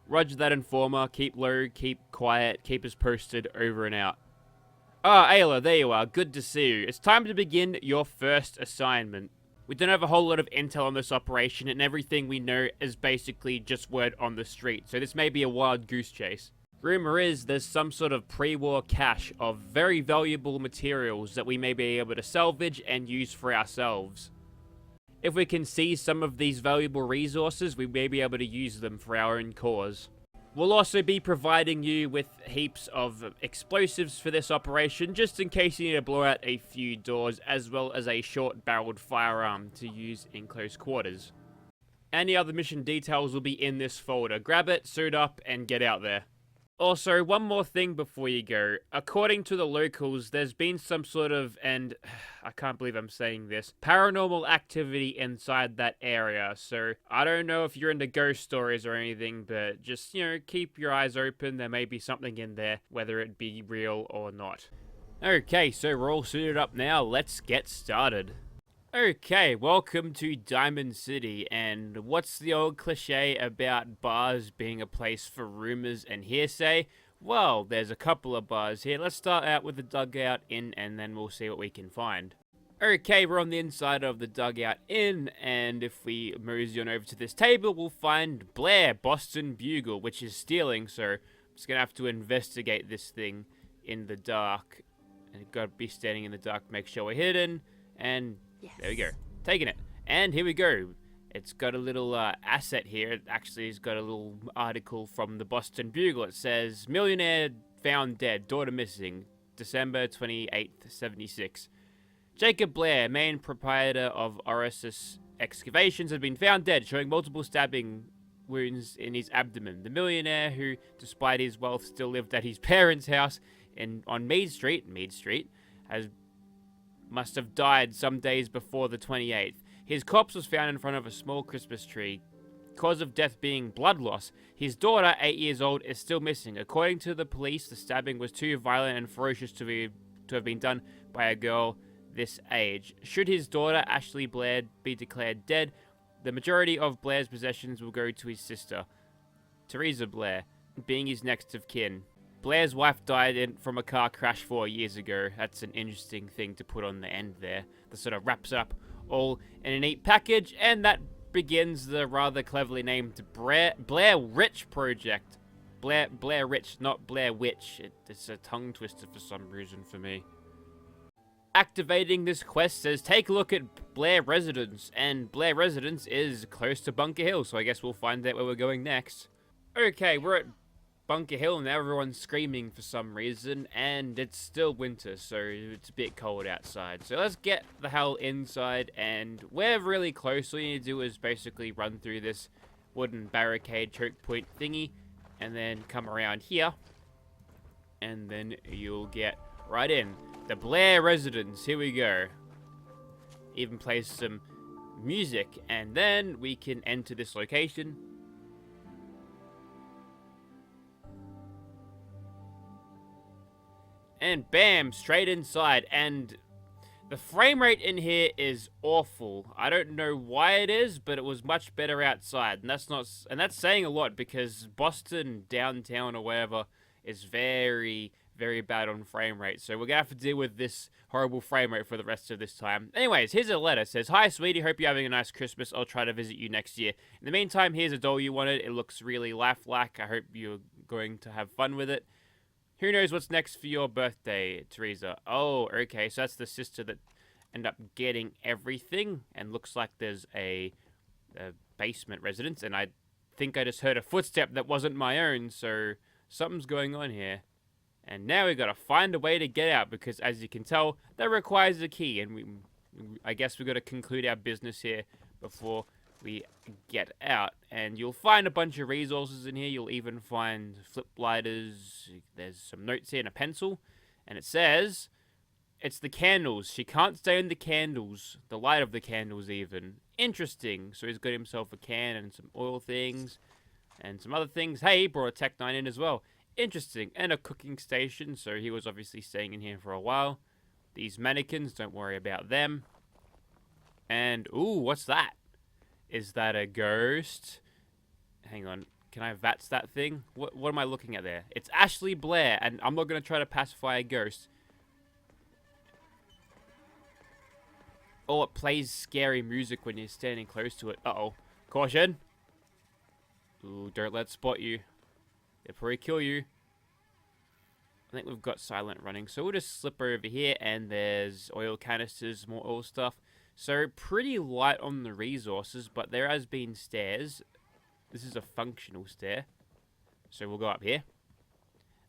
Roger that, Informer. Keep low, keep quiet, keep us posted, over and out. Ah, Ayla, there you are. Good to see you. It's time to begin your first assignment. We don't have a whole lot of intel on this operation, and everything we know is basically just word on the street, so this may be a wild goose chase. Rumor is there's some sort of pre-war cache of very valuable materials that we may be able to salvage and use for ourselves. If we can seize some of these valuable resources, we may be able to use them for our own cause. We'll also be providing you with heaps of explosives for this operation, just in case you need to blow out a few doors, as well as a short-barreled firearm to use in close quarters. Any other mission details will be in this folder. Grab it, suit up, and get out there. Also, one more thing before you go. According to the locals, there's been some sort of, and I can't believe I'm saying this, paranormal activity inside that area. So, I don't know if you're into ghost stories or anything, but just, keep your eyes open. There may be something in there, whether it be real or not. Okay, so we're all suited up now. Let's get started. Okay, welcome to Diamond City, and what's the old cliche about bars being a place for rumors and hearsay? Well, there's a couple of bars here. Let's start out with the Dugout Inn, and then we'll see what we can find. Okay, we're on the inside of the Dugout Inn, and if we mosey on over to this table, we'll find Blair, Boston Bugle, which is stealing, so I'm just gonna have to investigate this thing in the dark. And gotta be standing in the dark, make sure we're hidden, and yes. There we go. Taking it. And here we go. It's got a little asset here. It actually has got a little article from the Boston Bugle. It says, millionaire found dead, daughter missing, December 28th, 76. Jacob Blair, main proprietor of Oasis Excavations, has been found dead, showing multiple stabbing wounds in his abdomen. The millionaire, who, despite his wealth, still lived at his parents' house on Mead Street, must have died some days before the 28th. His corpse was found in front of a small Christmas tree. Cause of death being blood loss. His daughter, 8 years old, is still missing. According to the police, the stabbing was too violent and ferocious to have been done by a girl this age. Should his daughter, Ashley Blair, be declared dead, the majority of Blair's possessions will go to his sister, Teresa Blair, being his next of kin. Blair's wife died from a car crash 4 years ago. That's an interesting thing to put on the end there. That sort of wraps up all in a neat package, and that begins the rather cleverly named Blair Witch Project. Blair Witch, not Blair Witch. It's a tongue twister for some reason for me. Activating this quest says, take a look at Blair Residence, and Blair Residence is close to Bunker Hill, so I guess we'll find out where we're going next. Okay, we're at Bunker Hill, and everyone's screaming for some reason, and it's still winter, so it's a bit cold outside. So let's get the hell inside, and we're really close. All you need to do is basically run through this wooden barricade choke point thingy, and then come around here, and then you'll get right in. The Blair Residence, here we go. Even play some music, and then we can enter this location. And bam, straight inside, and the frame rate in here is awful. I don't know why it is, but it was much better outside, and that's saying a lot, because Boston downtown or wherever is very, very bad on frame rate. So we're gonna have to deal with this horrible frame rate for the rest of this time. Anyways, here's a letter. It says, "Hi, sweetie. Hope you're having a nice Christmas. I'll try to visit you next year. In the meantime, here's a doll you wanted. It looks really lifelike. I hope you're going to have fun with it. Who knows what's next for your birthday, Teresa?" Oh, okay, so that's the sister that ended up getting everything, and looks like there's a basement residence, and I think I just heard a footstep that wasn't my own, so something's going on here. And now we gotta find a way to get out, because as you can tell, that requires a key, and I guess we gotta conclude our business here before we get out. And you'll find a bunch of resources in here. You'll even find flip lighters. There's some notes here and a pencil, and it says it's the candles. She can't stay in the candles, the light of the candles even. Interesting. So he's got himself a can and some oil things and some other things. Hey, he brought a Tech 9 in as well. Interesting. And a cooking station, so he was obviously staying in here for a while. These mannequins, don't worry about them. And ooh, what's that? Is that a ghost? Hang on. Can I VATS that thing? What am I looking at there? It's Ashley Blair, and I'm not going to try to pacify a ghost. Oh, it plays scary music when you're standing close to it. Uh-oh. Caution. Ooh, don't let it spot you. They'll probably kill you. I think we've got silent running, so we'll just slip over here, and there's oil canisters, more oil stuff. So, pretty light on the resources, but there has been stairs. This is a functional stair. So we'll go up here.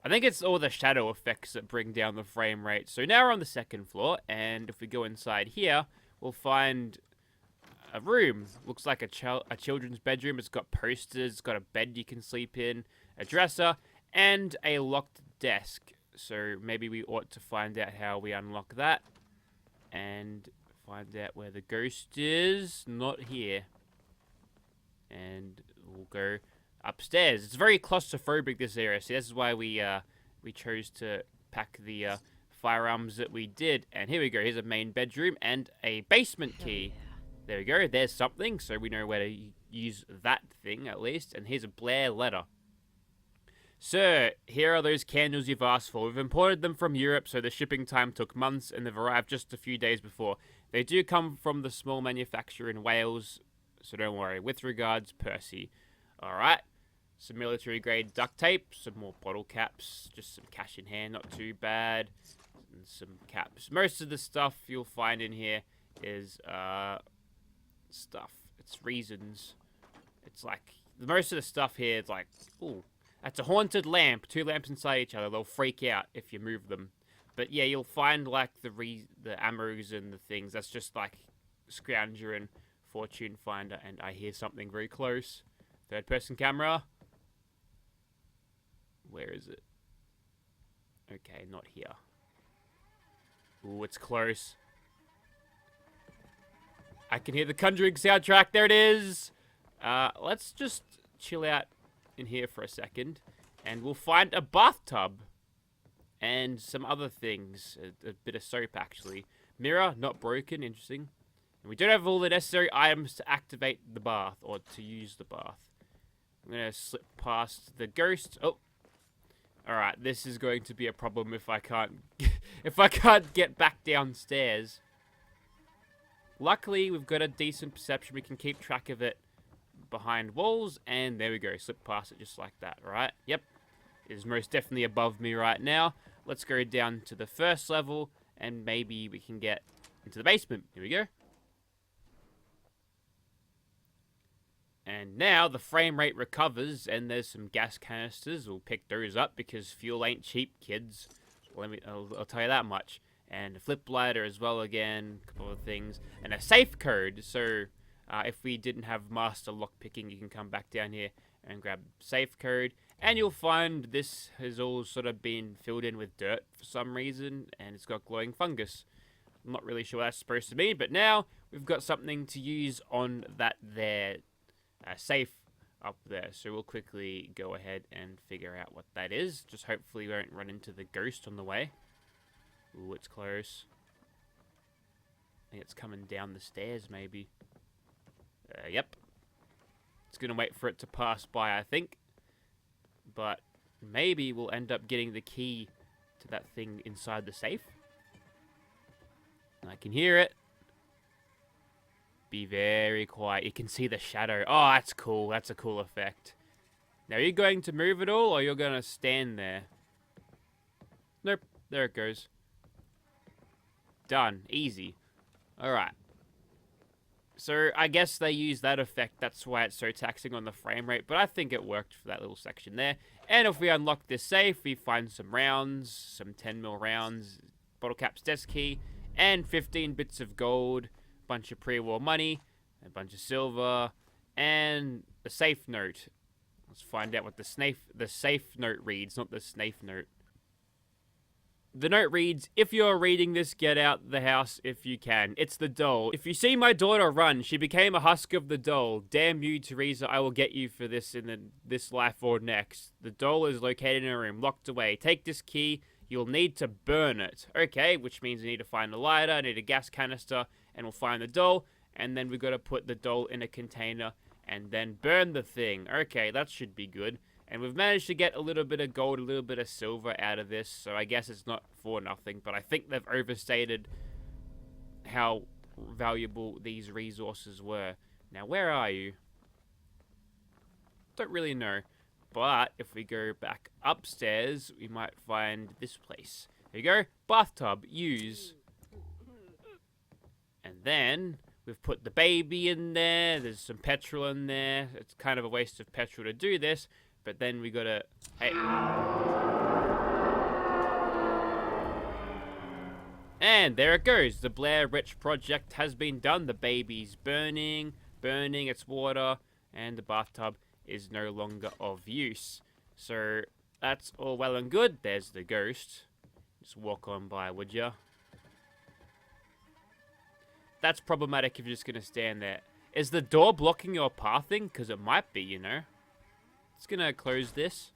I think it's all the shadow effects that bring down the frame rate. So now we're on the second floor, and if we go inside here, we'll find a room. Looks like a children's bedroom. It's got posters, it's got a bed you can sleep in, a dresser, and a locked desk. So maybe we ought to find out how we unlock that. And find out where the ghost is. Not here. And we'll go upstairs. It's very claustrophobic, this area, so this is why we chose to pack the firearms that we did. And here we go. Here's a main bedroom and a basement key. There we go. There's something, so we know where to use that thing at least. And here's a Blair letter. Sir, here are those candles you've asked for. We've imported them from Europe, so the shipping time took months, and they've arrived just a few days before. They do come from the small manufacturer in Wales, so don't worry. With regards, Percy. Alright. Some military-grade duct tape. Some more bottle caps. Just some cash in hand. Not too bad. And some caps. Most of the stuff you'll find in here is, stuff. It's reasons. It's like, most of the stuff here is like, ooh, that's a haunted lamp. 2 lamps inside each other. They'll freak out if you move them. But yeah, you'll find like the ammos and the things. That's just like Scrounger and Fortune Finder, and I hear something very close. Third person camera. Where is it? Okay, not here. Ooh, it's close. I can hear the Conjuring soundtrack. There it is. Let's just chill out in here for a second, and we'll find a bathtub and some other things. A bit of soap, actually. Mirror, not broken. Interesting. And we don't have all the necessary items to activate the bath, or to use the bath. I'm going to slip past the ghost. Oh. Alright, this is going to be a problem if I can't if I can't get back downstairs. Luckily, we've got a decent perception. We can keep track of it behind walls, and there we go. Slip past it just like that, right? Yep. It is most definitely above me right now. Let's go down to the first level, and maybe we can get into the basement. Here we go. And now the frame rate recovers, and there's some gas canisters. We'll pick those up because fuel ain't cheap, kids. I'll tell you that much. And a flip lighter as well again, a couple of things. And a safe code, so if we didn't have master lockpicking, you can come back down here and grab safe code. And you'll find this has all sort of been filled in with dirt for some reason, and it's got glowing fungus. I'm not really sure what that's supposed to mean, but now we've got something to use on that there safe up there. So we'll quickly go ahead and figure out what that is. Just hopefully we won't run into the ghost on the way. Ooh, it's close. I think it's coming down the stairs, maybe. Yep. It's going to wait for it to pass by, I think. But maybe we'll end up getting the key to that thing inside the safe. I can hear it. Be very quiet. You can see the shadow. Oh, that's cool. That's a cool effect. Now, are you going to move at all, or you're going to stand there? Nope. There it goes. Done. Easy. Alright. So, I guess they use that effect. That's why it's so taxing on the frame rate. But I think it worked for that little section there. And if we unlock this safe, we find some rounds. Some 10mm rounds. Bottle caps, desk key. And 15 bits of gold. Bunch of pre-war money. A bunch of silver. And a safe note. Let's find out what the safe note reads. Not the snafe note. The note reads, if you're reading this, get out the house if you can. It's the doll. If you see my daughter run, she became a husk of the doll. Damn you, Teresa, I will get you for this in this life or next. The doll is located in a room, locked away. Take this key. You'll need to burn it. Okay, which means we need to find a lighter, need a gas canister, and we'll find the doll. And then we've got to put the doll in a container and then burn the thing. Okay, that should be good. And we've managed to get a little bit of gold, a little bit of silver out of this, so I guess it's not for nothing, but I think they've overstated how valuable these resources were. Now, where are you? Don't really know, but if we go back upstairs, we might find this place. There you go, bathtub, use. And then we've put the baby in there, there's some petrol in there. It's kind of a waste of petrol to do this, but then we gotta, hey. And there it goes. The Blair Witch project has been done. The baby's burning its water, and the bathtub is no longer of use. So that's all well and good. There's the ghost. Just walk on by, would ya? That's problematic if you're just gonna stand there. Is the door blocking your pathing? Because it might be, you know. It's gonna close this.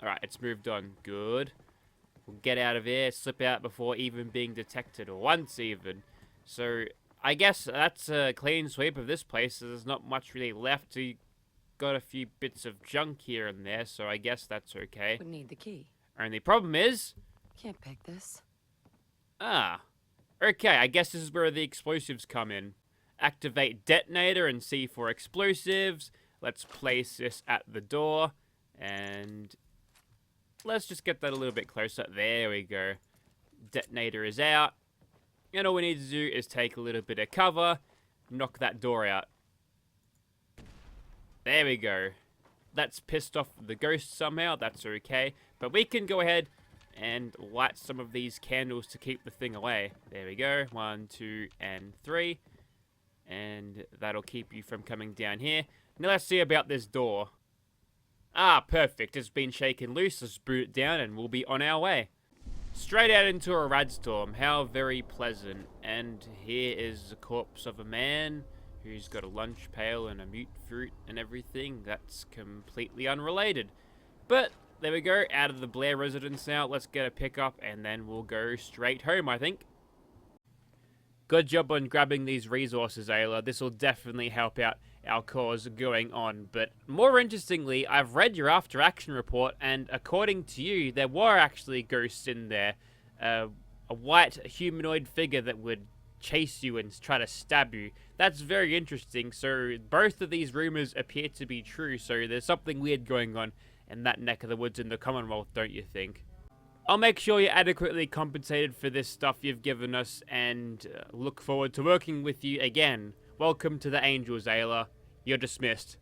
Alright, it's moved on. Good. We'll get out of here, slip out before even being detected, or once even. So, I guess that's a clean sweep of this place. There's not much really left. You got a few bits of junk here and there, so I guess that's okay. Would need the key. Only problem is... Can't pick this. Ah. Okay, I guess this is where the explosives come in. Activate detonator and see for explosives. Let's place this at the door. And let's just get that a little bit closer. There we go. Detonator is out. And all we need to do is take a little bit of cover. Knock that door out. There we go. That's pissed off the ghost somehow. That's okay. But we can go ahead and light some of these candles to keep the thing away. There we go. 1, 2, and 3. And that'll keep you from coming down here. Now let's see about this door. Ah, perfect. It's been shaken loose. Let's boot it down and we'll be on our way. Straight out into a radstorm. How very pleasant. And here is the corpse of a man who's got a lunch pail and a mute fruit and everything. That's completely unrelated. But there we go. Out of the Blair residence now. Let's get a pickup and then we'll go straight home, I think. Good job on grabbing these resources, Ayla. This will definitely help out our cause going on. But more interestingly, I've read your after action report, and according to you, there were actually ghosts in there. A white humanoid figure that would chase you and try to stab you. That's very interesting. So both of these rumors appear to be true. So there's something weird going on in that neck of the woods in the Commonwealth, don't you think? I'll make sure you're adequately compensated for this stuff you've given us, and look forward to working with you again. Welcome to the Angels, Ayla. You're dismissed.